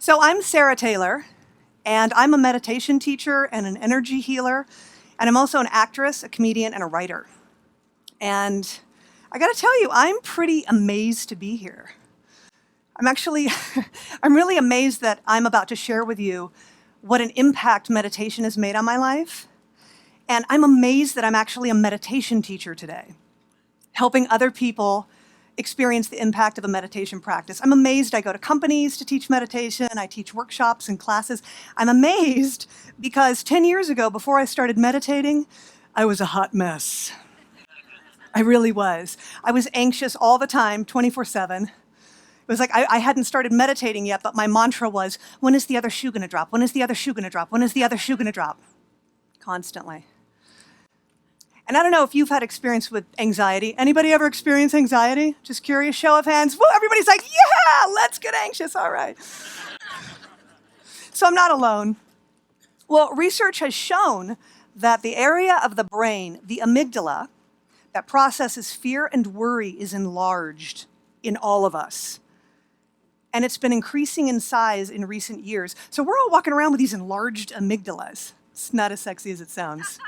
So I'm Sarah Taylor, and I'm a meditation teacher and an energy healer, and I'm also an actress, a comedian, and a writer. And I gotta tell you, I'm pretty amazed to be here. I'm really amazed that I'm about to share with you what an impact meditation has made on my life. And I'm amazed that I'm actually a meditation teacher today, helping other people experience the impact of a meditation practice. I'm amazed I go to companies to teach meditation, I teach workshops and classes. I'm amazed because 10 years ago, before I started meditating, I was a hot mess. I really was. I was anxious all the time, 24/7. It was like I hadn't started meditating yet, but my mantra was, when is the other shoe gonna drop? When is the other shoe gonna drop? When is the other shoe gonna drop? Constantly. And I don't know if you've had experience with anxiety. Anybody ever experience anxiety? Just curious, show of hands. Woo, everybody's like, yeah, let's get anxious, all right. So I'm not alone. Well, research has shown that the area of the brain, the amygdala, that processes fear and worry is enlarged in all of us. And it's been increasing in size in recent years. So we're all walking around with these enlarged amygdalas. It's not as sexy as it sounds.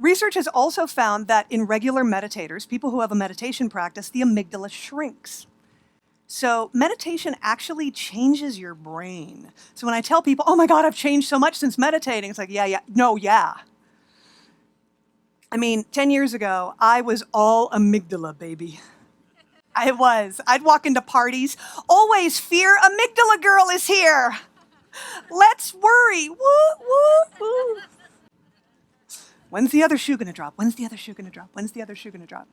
Research has also found that in regular meditators, people who have a meditation practice, the amygdala shrinks. So meditation actually changes your brain. So when I tell people, oh my God, I've changed so much since meditating, it's like, yeah. I mean, 10 years ago, I was all amygdala, baby. I was. I'd walk into parties, always fear, amygdala girl is here. Let's worry, woo, woo, woo. When's the other shoe gonna drop? When's the other shoe gonna drop? When's the other shoe gonna drop?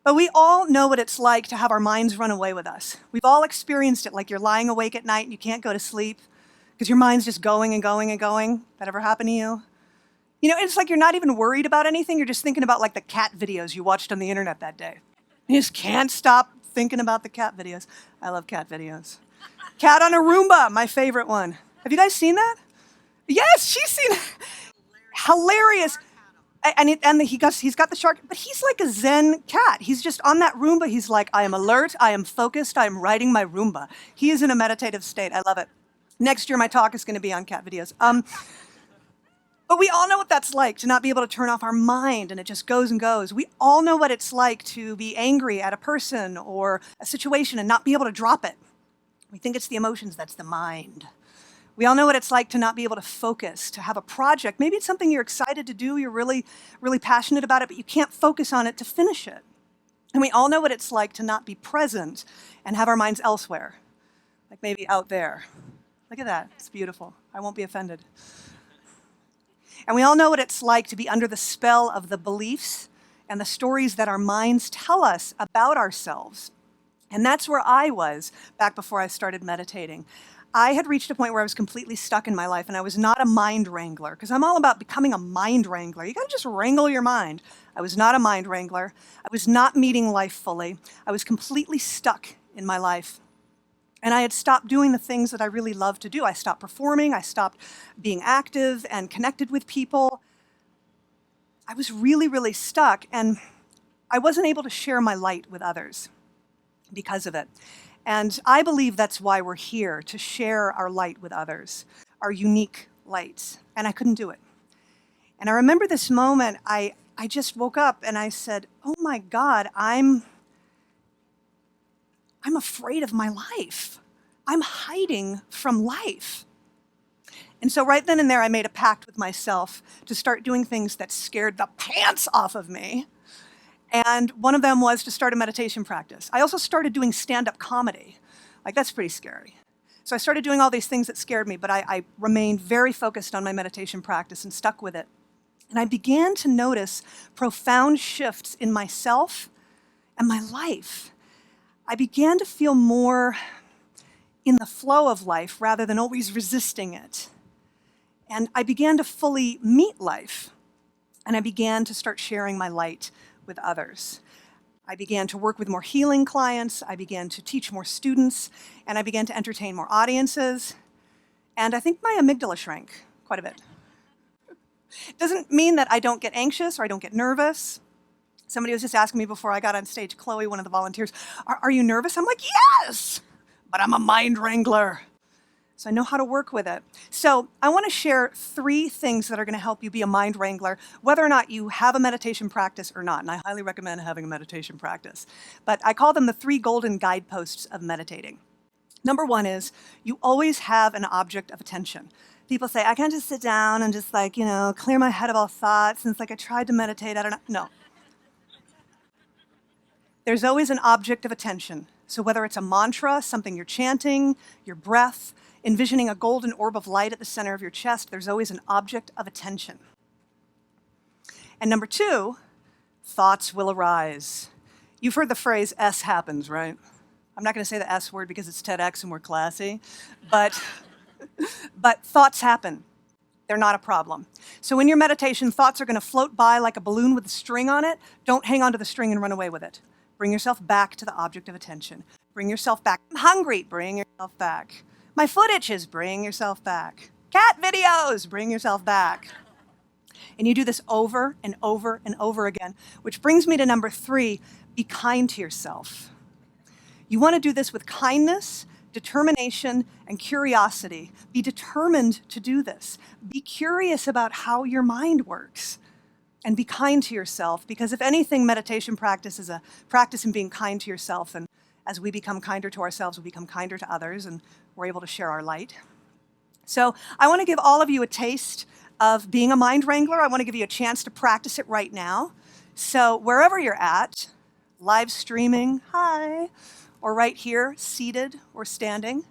But we all know what it's like to have our minds run away with us. We've all experienced it, like you're lying awake at night and you can't go to sleep because your mind's just going and going and going. That ever happened to you? You know, it's like you're not even worried about anything. You're just thinking about like the cat videos you watched on the internet that day. You just can't stop thinking about the cat videos. I love cat videos. Cat on a Roomba, my favorite one. Have you guys seen that? Yes, she's seen it. Hilarious. He's got the shark, but he's like a Zen cat. He's just on that Roomba. He's like, I am alert, I am focused, I am riding my Roomba. He is in a meditative state. I love it. Next year, my talk is going to be on cat videos. But we all know what that's like, to not be able to turn off our mind and it just goes and goes. We all know what it's like to be angry at a person or a situation and not be able to drop it. We think it's the emotions, that's the mind. We all know what it's like to not be able to focus, to have a project. Maybe it's something you're excited to do, you're really, really passionate about it, but you can't focus on it to finish it. And we all know what it's like to not be present and have our minds elsewhere, like maybe out there. Look at that, it's beautiful. I won't be offended. And we all know what it's like to be under the spell of the beliefs and the stories that our minds tell us about ourselves. And that's where I was back before I started meditating. I had reached a point where I was completely stuck in my life and I was not a mind wrangler, because I'm all about becoming a mind wrangler. You gotta just wrangle your mind. I was not a mind wrangler. I was not meeting life fully. I was completely stuck in my life. And I had stopped doing the things that I really love to do. I stopped performing, I stopped being active and connected with people. I was really, really stuck, and I wasn't able to share my light with others because of it. And I believe that's why we're here, to share our light with others, our unique lights. And I couldn't do it. And I remember this moment, I just woke up and I said, oh my God, I'm afraid of my life. I'm hiding from life. And so right then and there, I made a pact with myself to start doing things that scared the pants off of me. And one of them was to start a meditation practice. I also started doing stand-up comedy. Like, that's pretty scary. So I started doing all these things that scared me, but I remained very focused on my meditation practice and stuck with it. And I began to notice profound shifts in myself and my life. I began to feel more in the flow of life rather than always resisting it. And I began to fully meet life. And I began to start sharing my light with others. I began to work with more healing clients. I began to teach more students. And I began to entertain more audiences. And I think my amygdala shrank quite a bit. It doesn't mean that I don't get anxious or I don't get nervous. Somebody was just asking me before I got on stage, Chloe, one of the volunteers, are you nervous? I'm like, yes, but I'm a mind wrangler. So I know how to work with it. So I want to share 3 things that are going to help you be a mind wrangler, whether or not you have a meditation practice or not. And I highly recommend having a meditation practice. But I call them the 3 golden guideposts of meditating. Number 1 is you always have an object of attention. People say, I can't just sit down and just clear my head of all thoughts. And it's like I tried to meditate. I don't know. No. There's always an object of attention. So whether it's a mantra, something you're chanting, your breath, envisioning a golden orb of light at the center of your chest, there's always an object of attention. And number 2, thoughts will arise. You've heard the phrase S happens, right? I'm not going to say the S word because it's TEDx and we're classy, but thoughts happen. They're not a problem. So in your meditation, thoughts are going to float by like a balloon with a string on it. Don't hang onto the string and run away with it. Bring yourself back to the object of attention. Bring yourself back. I'm hungry. Bring yourself back. My foot itches. Bring yourself back. Cat videos. Bring yourself back. And you do this over and over and over again, which brings me to number 3, be kind to yourself. You want to do this with kindness, determination, and curiosity. Be determined to do this. Be curious about how your mind works. And be kind to yourself, because if anything, meditation practice is a practice in being kind to yourself. And as we become kinder to ourselves, we become kinder to others, and we're able to share our light. So I want to give all of you a taste of being a mind wrangler. I want to give you a chance to practice it right now. So wherever you're at, live streaming, hi, or right here, seated or standing,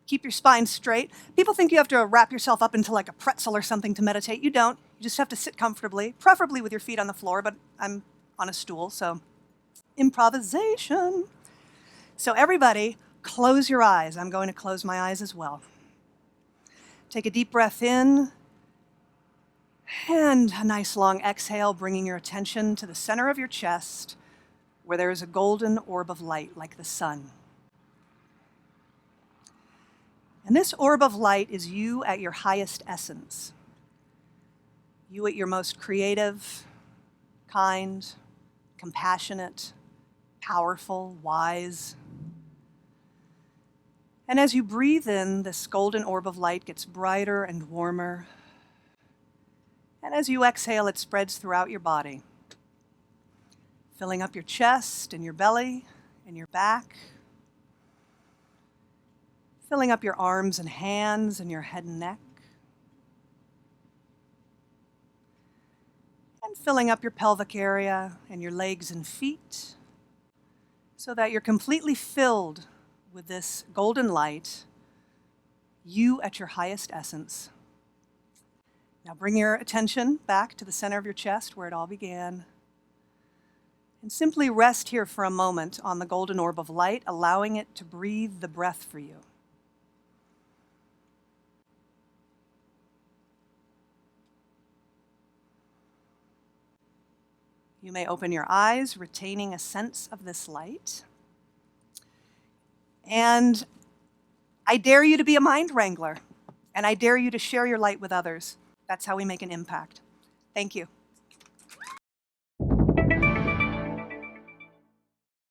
keep your spine straight. People think you have to wrap yourself up into like a pretzel or something to meditate. You don't. You just have to sit comfortably, preferably with your feet on the floor, but I'm on a stool, so improvisation. So everybody, close your eyes. I'm going to close my eyes as well. Take a deep breath in, and a nice long exhale, bringing your attention to the center of your chest, where there is a golden orb of light like the sun. And this orb of light is you at your highest essence. You at your most creative, kind, compassionate, powerful, wise. And as you breathe in, this golden orb of light gets brighter and warmer. And as you exhale, it spreads throughout your body, filling up your chest and your belly and your back, filling up your arms and hands and your head and neck, and filling up your pelvic area and your legs and feet, so that you're completely filled with this golden light, you at your highest essence. Now bring your attention back to the center of your chest where it all began, and simply rest here for a moment on the golden orb of light, allowing it to breathe the breath for you. You may open your eyes, retaining a sense of this light. And I dare you to be a mind wrangler, and I dare you to share your light with others. That's how we make an impact. Thank you.